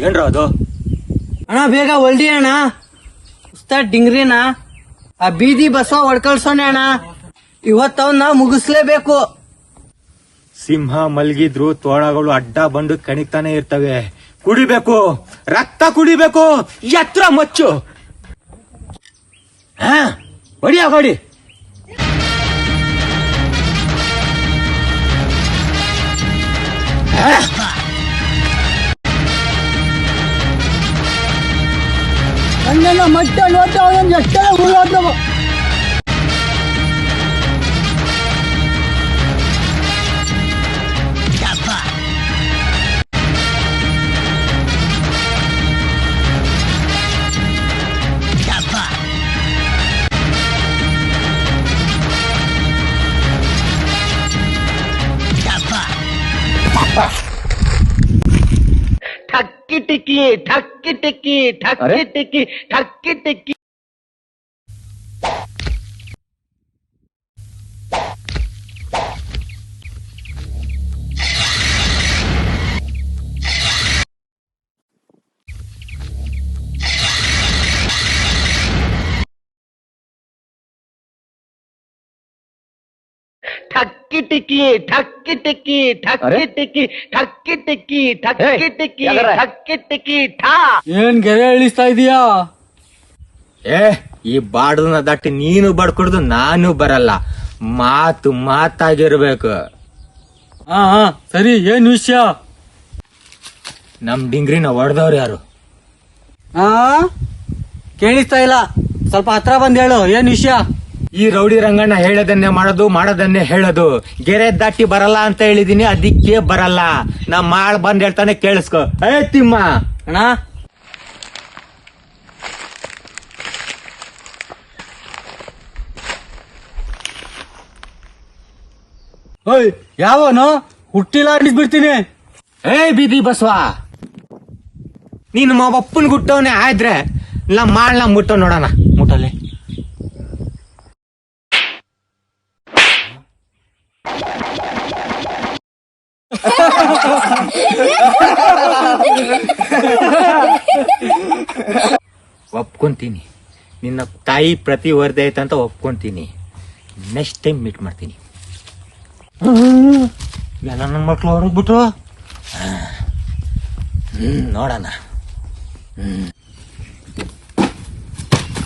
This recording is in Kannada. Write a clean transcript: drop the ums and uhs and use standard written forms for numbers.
ಏನ್ರ ಅದು? ಅಣ್ಣ ಬೇಗ ಹೊಲ್ಡಿ ಅಣ್ಣ. ಉಸ್ತಾದ್ ಡಿಂಗ್ರಿನ ಆ ಬೀದಿ ಬಸವ ಹೊಡ್ಕಳ್ಸೋನೆ ಅಣ್ಣ. ಇವತ್ತವನ್ನ ಮುಗಿಸ್ಲೇಬೇಕು. ಸಿಂಹ ಮಲ್ಗಿದ್ರು ತೋಳಗಳು ಅಡ್ಡ ಬಂದು ಕಣಿಕ್ತಾನೆ ಇರ್ತವೆ. ಕುಡಿಬೇಕು, ರಕ್ತ ಕುಡಿಬೇಕು, ಎತ್ರ ಮಚ್ಚು. ಹೊಡಿಯ ಹೊಡಿ. ನನ್ನೆಲ್ಲ ಮಟ್ಟ ನೋಟ ಎಷ್ಟೇ ಉಳ್ಳಾಡ್ದವ. ठक्की टिक्की ठक्की टिक्की ठक्की टिक्की ठक्की टिक्की. ठक्की टिक्की ठक्की टिक्की ठक्की टिक्की ठक्की टिक्की ठक्की टिक्की ठक्की टिक्की ठा. ಏನ್ ಗೆರೆ ಇಳಿಸ್ತಾ ಇದೀಯಾ? ಈ ಬಾಡದನ್ನ ದಟ್ಟಿ ನೀನು ಬಡ್ಕೊಡ್ದು ನಾನು ಬರಲ್ಲ. ಮಾತು ಮಾತಾಗಿರ್ಬೇಕು. ಹಾ ಸರಿ. ಏನ್ ವಿಷಯ? ನಮ್ ಡಿಂಗ್ರಿನ ಹೊಡೆದವ್ರು ಯಾರು? ಕೇಳಿಸ್ತಾ ಇಲ್ಲ, ಸ್ವಲ್ಪ ಹತ್ರ ಬಂದ್ ಹೇಳು. ಏನ್ ವಿಷಯ? ಈ ರೌಡಿ ರಂಗಣ್ಣ ಹೇಳದನ್ನೇ ಮಾಡೋದು, ಮಾಡೋದನ್ನೇ ಹೇಳೋದು. ಗೆರೆ ದಾಟಿ ಬರಲ್ಲ ಅಂತ ಹೇಳಿದೀನಿ, ಅದಕ್ಕೆ ಬರಲ್ಲ. ನಾ ಮಾಡ್ ಬಂದ್ ಹೇಳ್ತಾನೆ, ಕೇಳಿಸ್ಕೊ. ತಿಮ್ಮ ಅಣ್ಣ ಓಯ್ ಯಾವನು ಹುಟ್ಟಿಲ್ಲ ಬಿಡ್ತೀನಿ. ಬೀದಿ ಬಸವ, ನೀನು ಒಪ್ಪನ್ ಗುಟ್ಟವನೇ ಆದ್ರೆ ಇಲ್ಲ ಮಾಡ್ಲ ಮುಟ್ಟೋ ನೋಡೋಣ. ಮುಟ್ಟಲೆ ಒಪ್ಕೊಂತೀನಿ. ನಿನ್ನ ತಾಯಿ ಪ್ರತಿ ವರ್ಧೆ ಐತಂತ ಒಪ್ಕೊಂತೀನಿ. ನೆಕ್ಸ್ಟ್ ಟೈಮ್ ಮೀಟ್ ಮಾಡ್ತೀನಿ. ಎಲ್ಲ ನನ್ನ ಮಕ್ಳು ಹೊರಗ್ಬಿಟ್ರು. ನೋಡೋಣ.